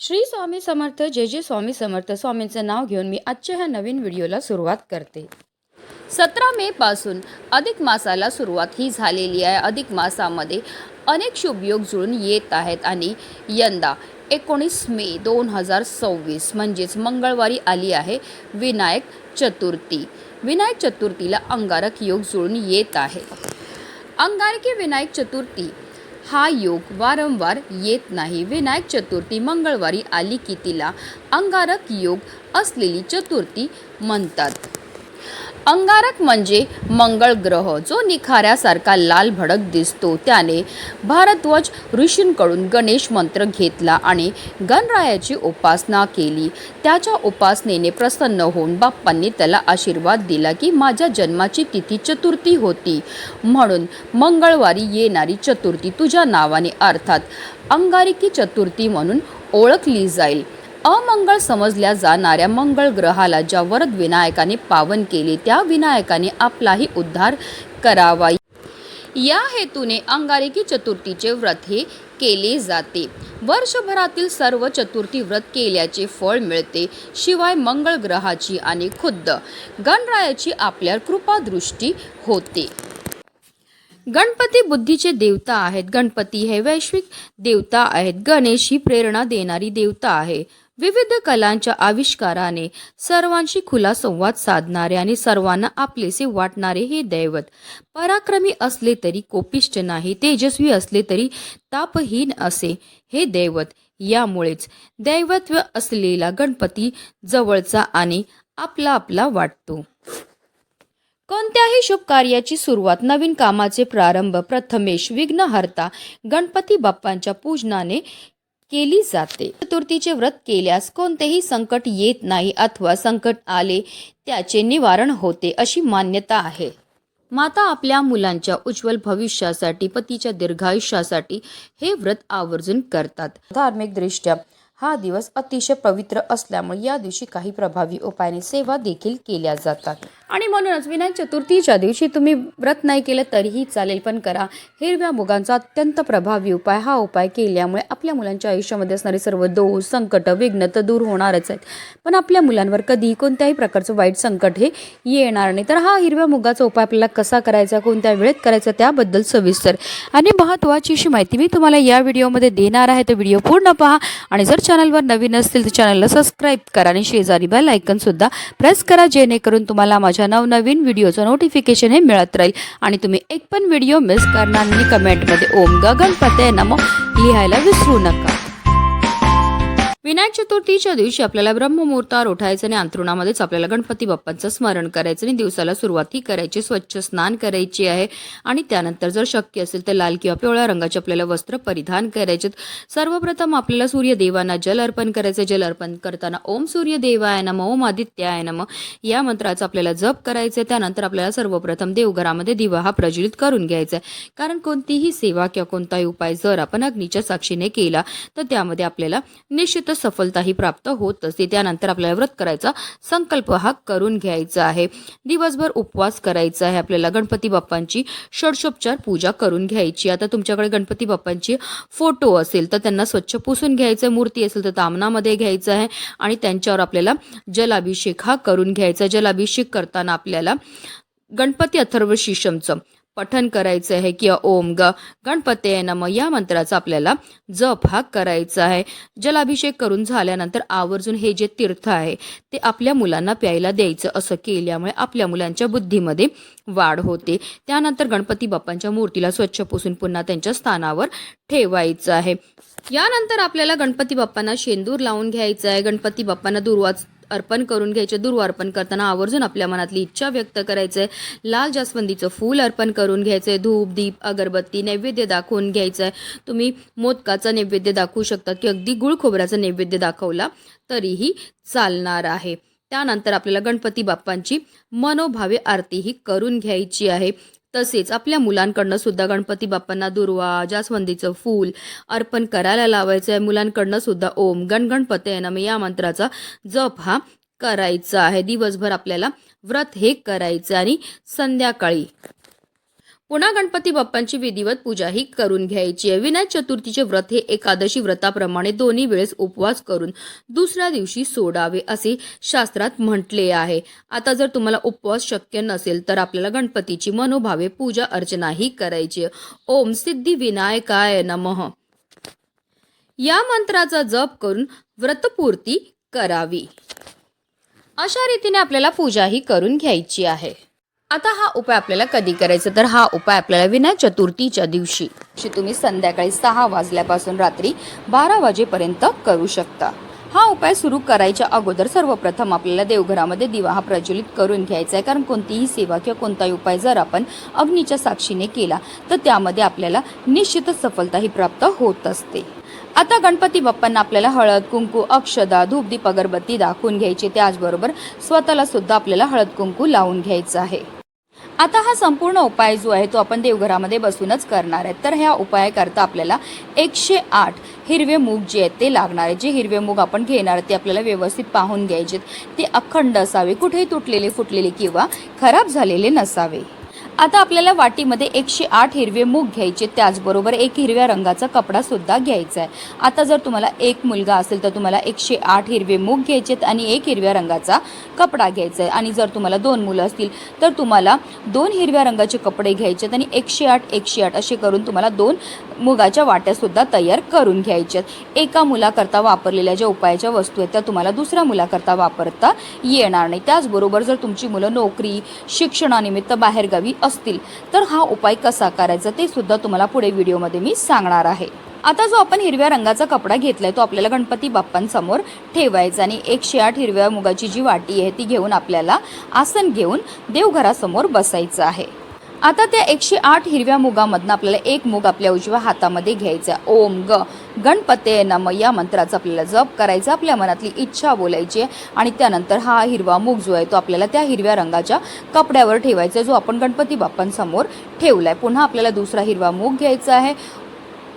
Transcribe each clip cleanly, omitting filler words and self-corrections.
श्री स्वामी समर्थ जय जय स्वामी समर्थ स्वामींचं नाव घेऊन मी आजच्या ह्या नवीन व्हिडिओला सुरुवात करते। 17 मे पासून अधिक मासाला सुरुवात ही झालेली आहे। अधिक मासामध्ये अनेक शुभयोग जुळून येत आहेत आणि यंदा 19 मे 2026 म्हणजेच मंगळवारी आली आहे विनायक चतुर्थी। विनायक चतुर्थीला अंगारक योग जुळून येत आहे। अंगारकी विनायक चतुर्थी हा योग वारंवार येत नाही। विनायक चतुर्थी मंगळवारी आली की तिला अंगारक योग असलेली चतुर्थी म्हणतात। अंगारक म्हणजे मंगळ ग्रह जो निखाऱ्यासारखा लाल भडक दिसतो। त्याने भारद्वाज ऋषींकडून गणेश मंत्र घेतला आणि गणरायाची उपासना केली। त्याच्या उपासनेने प्रसन्न होऊन बाप्पांनी त्याला आशीर्वाद दिला की माझ्या जन्माची तिथी चतुर्थी होती, म्हणून मंगळवारी येणारी चतुर्थी तुझ्या नावाने अर्थात अंगारकी चतुर्थी म्हणून ओळखली जाईल। अमंगळ समजल्या जाणाऱ्या मंगळ ग्रहाला ज्या वरद विनायकाने पावन केले त्या विनायकाने आपलाही उद्धार करावा, या हेतूने अंगारकी चतुर्थीचे व्रत हे केले जाते। वर्षभरातील सर्व चतुर्थी व्रत केल्याचे फळ मिळते। शिवाय मंगळ ग्रहाची आणि खुद्द गणरायाची आपल्यावर कृपादृष्टी होते। गणपती बुद्धीचे देवता आहेत। गणपती हे वैश्विक देवता आहेत। गणेश ही प्रेरणा देणारी देवता आहे। विविध कलांच्या आविष्काराने सर्वांशी खुला संवाद साधणारे आणि सर्वांना आपलेसे वाटणारे हे दैवत पराक्रमी असले तरी कोपिष्ट नाही, तेजस्वी असले तरी तापहीन असे हे दैवत। यामुळेच दैवत्व असलेला गणपती जवळचा आणि आपला वाटतो। कोणत्याही शुभ कार्याची सुरुवात, नवीन कामाचे प्रारंभ प्रथमेश विघ्नहर्ता गणपती बाप्पांच्या पूजनाने केली जाते। चतुर्थीचे व्रत केल्यास कोणतेही संकट येत नाही अथवा संकट आले त्याचे निवारण होते अशी मान्यता आहे। माता आपल्या मुलांच्या उज्ज्वल भविष्यासाठी, पतीच्या दीर्घायुष्यासाठी हे व्रत आवर्जून करतात। धार्मिक दृष्ट्या हा दिवस अतिशय पवित्र असल्यामुळे या दिवशी काही प्रभावी उपायाने सेवा देखील केल्या जातात आणि म्हणूनच विनायक चतुर्थीच्या दिवशी तुम्ही व्रत नाही केलं तरीही चालेल, पण करा। हिरव्या मुगांचा अत्यंत प्रभावी उपाय, हा उपाय केल्यामुळे आपल्या मुलांच्या आयुष्यामध्ये असणारे सर्व दोष, संकट, विघ्न तर दूर होणारच आहेत, पण आपल्या मुलांवर कधी कोणत्याही प्रकारचं वाईट संकट हे येणार नाही। तर हा हिरव्या मुगाचा उपाय आपल्याला कसा करायचा, कोणत्या वेळेत करायचा त्याबद्दल सविस्तर आणि महत्त्वाची अशी माहिती मी तुम्हाला या व्हिडिओमध्ये देणार आहे। तर व्हिडिओ पूर्ण पहा आणि जर चॅनलवर नवीन असतील तर चॅनलला सबस्क्राईब करा आणि शेजारी बेल आयकॉन सुद्धा प्रेस करा, जेणेकरून तुम्हाला माझ्या नवनवीन व्हिडिओचं नोटिफिकेशन हे मिळत राहील आणि तुम्ही एक पण व्हिडिओ मिस करणार नाही। कमेंटमध्ये ओम गणपतये नमः लिहायला विसरू नका। विनायक चतुर्थीच्या दिवशी आपल्याला ब्रह्ममुहूर्तावर उठायचं आणि अंथरुणामध्येच आपल्याला गणपती बाप्पांचं स्मरण करायचं आणि दिवसाला सुरुवात ही करायची, स्वच्छ स्नान करायची आहे आणि त्यानंतर जर शक्य असेल तर लाल किंवा पिवळ्या रंगाचे आपल्याला वस्त्र परिधान करायचे। सर्वप्रथम आपल्याला सूर्यदेवांना जल अर्पण करायचे। जल अर्पण करताना ओम सूर्यदेवाय नमः, ओम आदित्याय नमः या मंत्राचा आपल्याला जप करायचा। त्यानंतर आपल्याला सर्वप्रथम देवघरामध्ये दिवा हा प्रज्वलित करून घ्यायचा आहे, कारण कोणतीही सेवा किंवा कोणताही उपाय जर आपण अग्नीच्या साक्षीने केला तर त्यामध्ये आपल्याला निश्चित सफलता ही प्राप्त होत असते। त्यानंतर आपल्याला व्रत करायचा संकल्प हा करून घ्यायचा आहे। दिवसभर उपवास करायचा आहे। आपल्याला गणपती बाप्पांची षोडशोपचार पूजा करून घ्यायची। आता तुमच्याकडे गणपती बाप्पांची फोटो असेल तर त्यांना स्वच्छ पुसून घ्यायचं, मूर्ती असेल तर तामणामध्ये घ्यायचं आहे आणि त्यांच्यावर आपल्याला जलाभिषेक हा करून घ्यायचा। जलाभिषेक करताना आपल्याला गणपती अथर्व शीर्षमचं पठन करायचं आहे किंवा ओम गणपतये नमः या मंत्राचा आपल्याला जप हा करायचा आहे। जलाभिषेक करून झाल्यानंतर आवर्जून हे जे तीर्थ आहे ते आपल्या मुलांना प्यायला द्यायचं। असं केल्यामुळे आपल्या मुलांच्या बुद्धीमध्ये वाढ होते। त्यानंतर गणपती बाप्पांच्या मूर्तीला स्वच्छ पुसून पुन्हा त्यांच्या स्थानावर ठेवायचं आहे। यानंतर आपल्याला गणपती बाप्पांना शेंदूर लावून घ्यायचा आहे। गणपती बाप्पांना दुर्वा अर्पण करून घ्यायचे। दुर्वा अर्पण करताना आवर्जून आपल्या मनातली इच्छा व्यक्त करायचं आहे। लाल जास्वंदीचं फूल अर्पण करून घ्यायचं आहे। धूप, दीप, अगरबत्ती नैवेद्य दाखवून घ्यायचं आहे। तुम्ही मोदकाचा नैवेद्य दाखवू शकता की अगदी गुळ खोबऱ्याचा नैवेद्य दाखवला तरीही चालणार आहे। त्यानंतर आपल्याला गणपती बाप्पांची मनोभावे आरती ही करून घ्यायची आहे। तसेच आपल्या मुलांकडनं सुद्धा गणपती बाप्पांना दुर्वा, जास्वंदीचं फूल अर्पण करायला लावायचं आहे। मुलांकडनं सुद्धा ओम गणपतये नमः या मंत्राचा जप हा करायचा आहे। दिवसभर आपल्याला व्रत हे करायचं आणि संध्याकाळी पुन्हा गणपती बाप्पांची विधिवत पूजाही करून घ्यायची आहे। विनायक चतुर्थीचे व्रत हे एकादशी व्रताप्रमाणे दोन्ही वेळेस उपवास करून दुसऱ्या दिवशी सोडावे असे शास्त्रात म्हटले आहे। आता जर तुम्हाला उपवास शक्य नसेल तर आपल्याला गणपतीची मनोभावे पूजा अर्चनाही करायची। ओम सिद्धिविनायकाय नमः या मंत्राचा जप करून व्रतपूर्ती करावी। अशा रीतीने आपल्याला पूजाही करून घ्यायची आहे। आता हा उपाय आपल्याला कधी करायचा, तर हा उपाय आपल्याला विनायक चतुर्थीच्या दिवशी तुम्ही संध्याकाळी 6 वाजल्यापासून रात्री 12 वाजेपर्यंत करू शकता। हा उपाय सुरू करायच्या अगोदर सर्वप्रथम आपल्याला देवघरामध्ये दिवा हा प्रज्वलित करून घ्यायचा आहे, कारण कोणतीही सेवा किंवा कोणताही उपाय जर आपण अग्नीच्या साक्षीने केला तर त्यामध्ये आपल्याला निश्चितच सफलता ही प्राप्त होत असते। आता गणपती बाप्पांना आपल्याला हळद कुंकू अक्षदा धूपदीप अगरबत्ती दाखवून घ्यायची, त्याचबरोबर स्वतःला सुद्धा आपल्याला हळद कुंकू लावून घ्यायचं आहे। आता हा संपूर्ण उपाय जो आहे तो आपण देवघरामध्ये बसूनच करणार आहे। तर ह्या उपायाकरता आपल्याला 108 हिरवे मूग जे आहेत ते लागणार आहे। जे हिरवे मूग आपण घेणार ते आपल्याला व्यवस्थित पाहून घ्यायचे, ते अखंड असावे, कुठेही तुटलेले फुटलेले किंवा खराब झालेले नसावे। आता आपल्याला वाटीमध्ये 108 हिरवे मूग घ्यायचे, त्याचबरोबर एक हिरव्या रंगाचा कपडा सुद्धा घ्यायचा आहे। आता जर तुम्हाला एक मुलगा असेल तर तुम्हाला 108 हिरवे मूग घ्यायचेत आणि एक हिरव्या रंगाचा कपडा घ्यायचा आहे, आणि जर तुम्हाला 2 मुलं असतील तर तुम्हाला 2 हिरव्या रंगाचे कपडे घ्यायचेत आणि 108 असे करून तुम्हाला 2 मुगाच्या वाट्या सुद्धा तयार करून घ्यायच्यात। एका मुलाकरता वापरलेल्या ज्या उपायाच्या वस्तू आहेत त्या तुम्हाला दुसऱ्या मुलाकरता वापरता येणार नाही। त्याचबरोबर जर तुमची मुलं नोकरी शिक्षणानिमित्त बाहेरगावी असतील तर हा उपाय कसा करायचा ते सुद्धा तुम्हाला पुढे व्हिडिओमध्ये मी सांगणार आहे। आता जो आपण हिरव्या रंगाचा कपडा घेतलाय तो आपल्याला गणपती बाप्पांसमोर ठेवायचा आणि 108 हिरव्या मुगाची जी वाटी आहे ती घेऊन आपल्याला आसन घेऊन देवघरासमोर बसायचं आहे। आता त्या 108 हिरव्या मुगामधनं आपल्याला एक मूग आपल्या उजव्या हातामध्ये घ्यायचा। ओम गणपते नमः या मंत्राचा आपल्याला जप करायचा, आपल्या मनातली इच्छा बोलायची आणि त्यानंतर हा हिरवा मूग जो आहे तो आपल्याला त्या हिरव्या रंगाच्या कपड्यावर ठेवायचा जो आपण गणपती बाप्पांसमोर ठेवलाय। पुन्हा आपल्याला दुसरा हिरवा मूग घ्यायचा आहे।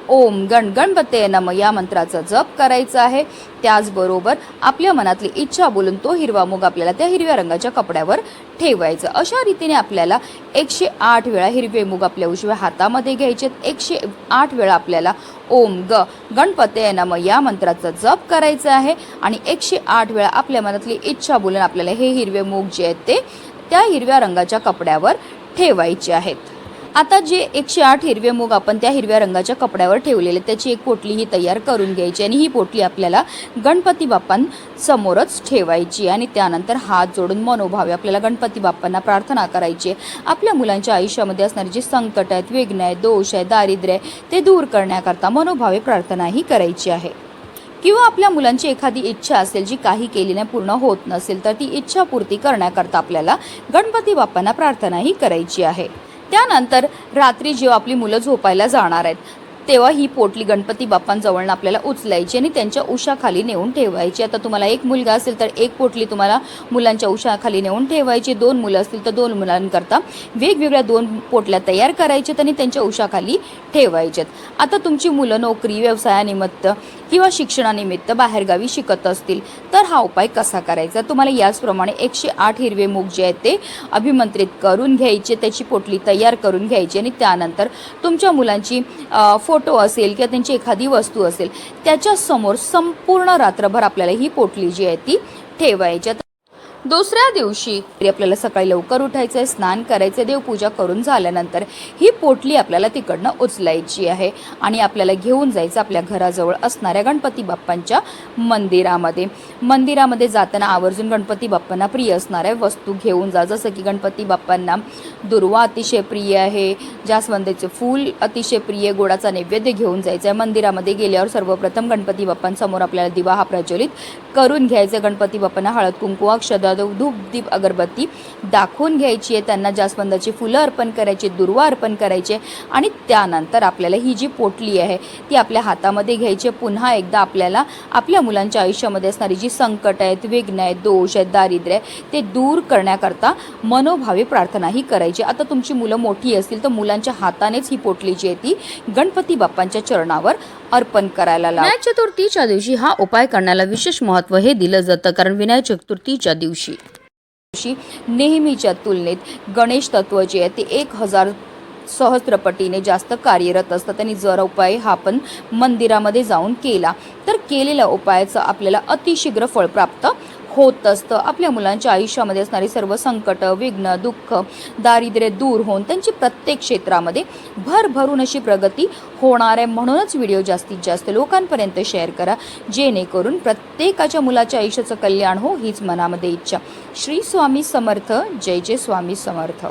ओम गणपते नमः या मंत्राचा जप करायचा आहे, त्याचबरोबर आपल्या मनातली इच्छा बोलून तो हिरवा मूग आपल्याला त्या हिरव्या रंगाच्या कपड्यावर ठेवायचं। अशा रीतीने आपल्याला 108 वेळा हिरवे मूग आपल्या उजव्या हातामध्ये घ्यायचे। 108 वेळा आपल्याला ओम गणपते नमः या मंत्राचा जप करायचा आहे आणि 108 वेळा आपल्या मनातली इच्छा बोलून आपल्याला हे हिरवे मूग जे आहेत ते त्या हिरव्या रंगाच्या कपड्यावर ठेवायचे आहेत। आता जे 108 हिरवे मूग आपण त्या हिरव्या रंगाच्या कपड्यावर ठेवलेले त्याची एक पोटली ही तयार करून घ्यायची आणि ही पोटली आपल्याला गणपती बाप्पांसमोरच ठेवायची आणि त्यानंतर हात जोडून मनोभावे आपल्याला गणपती बाप्पांना प्रार्थना करायची। आपल्या मुलांच्या आयुष्यामध्ये असणारे जे संकट आहेत, विघ्न आहेत, दोष आहे, दारिद्र्य आहे ते दूर करण्याकरता मनोभावे प्रार्थना ही करायची आहे। किंवा आपल्या मुलांची एखादी इच्छा असेल जी काही केली नाही पूर्ण होत नसेल तर ती इच्छा पूर्ती करण्याकरता आपल्याला गणपती बाप्पांना प्रार्थना ही करायची आहे। त्यानंतर रात्री जेव्हा आपली मुलं झोपायला जाणार आहेत तेव्हा ही पोटली गणपती बाप्पांजवळ आपल्याला उचलायची आणि त्यांच्या उशाखाली नेऊन ठेवायची। आता तुम्हाला एक मुलगा असेल तर एक पोटली तुम्हाला मुलांच्या उशाखाली नेऊन ठेवायची, 2 मुलं असतील तर 2 मुलांकरता वेगवेगळ्या 2 पोटल्या तयार करायच्यात आणि त्यांच्या उशाखाली ठेवायच्यात। आता तुमची मुलं नोकरी व्यवसायानिमित्त किंवा शिक्षणानिमित्त बाहेरगावी शिकत असतील तर हा उपाय कसा करायचा, तुम्हाला याचप्रमाणे 108 हिरवे मूग जे आहेत ते अभिमंत्रित करून घ्यायचे, त्याची पोटली तयार करून घ्यायची आणि त्यानंतर तुमच्या मुलांची फोटो असेल किंवा त्यांची एखादी वस्तू असेल त्याच्या समोर संपूर्ण रात्रभर आपल्याला ही पोटली जी आहे ती ठेवायची। दुसऱ्या दिवशी आपल्याला सकाळी लवकर उठायचं आहे, स्नान करायचं, देवपूजा करून झाल्यानंतर ही पोटली आपल्याला तिकडनं उचलायची आहे आणि आपल्याला घेऊन जायचं आपल्या घराजवळ असणाऱ्या गणपती बाप्पांच्या मंदिरामध्ये जाताना आवर्जून गणपती बाप्पांना प्रिय असणाऱ्या वस्तू घेऊन जा, जसं की गणपती बाप्पांना दुर्वा अतिशय प्रिय आहे, जास्वंदीचे फूल अतिशय प्रिय, गोडाचा नैवेद्य घेऊन जायचं आहे। मंदिरामध्ये गेल्यावर सर्वप्रथम गणपती बाप्पांसमोर आपल्याला दिवा हा प्रज्वलित करून घ्यायचा, गणपती बाप्पांना हळद कुंकू अक्षदा धूप दीप अगरबत्ती दाखवून घ्यायची आहे, त्यांना जास्वंदाची फुलं अर्पण करायची, दुर्वा अर्पण करायचे आणि त्यानंतर आपल्याला ही जी पोटली आहे ती आपल्या हातामध्ये घ्यायची। पुन्हा एकदा आपल्याला आपल्या मुलांच्या आयुष्यामध्ये असणारी जी संकट आहेत, विघ्न आहेत, दोष आहेत, दारिद्र्य आहे ते दूर करण्याकरता मनोभावे प्रार्थना ही करायची। आता तुमची मुलं मोठी असतील तर मुलांच्या हातानेच ही पोटली जी आहे ती गणपती बाप्पांच्या चरणावर अर्पण करायला लावा। विनायक चतुर्थीच्या दिवशी हा उपाय करण्याला विशेष महत्त्व हे दिलं जातं, कारण विनायक चतुर्थीच्या दिवशी नेहमीच्या तुलनेत गणेश तत्व जे आहे ते 1000 सहस्त्रपटीने जास्त कार्यरत असतं. त्यांनी जर उपाय हा आपण मंदिरामध्ये जाऊन केला तर केलेल्या उपायाचं आपल्याला अतिशीघ्र फळ प्राप्त होत असतं. आपल्या मुलांच्या आयुष्यामध्ये असणारी सर्व संकट, विघ्न, दुःख, दारिद्र्य दूर होऊन त्यांची प्रत्येक क्षेत्रामध्ये भरभरून अशी प्रगती होणार आहे. म्हणूनच व्हिडिओ जास्तीत जास्त लोकांपर्यंत शेअर करा, जेणेकरून प्रत्येकाच्या मुलाच्या आयुष्याचं कल्याण हो हीच मनामध्ये इच्छा. श्री स्वामी समर्थ. जय जय स्वामी समर्थ.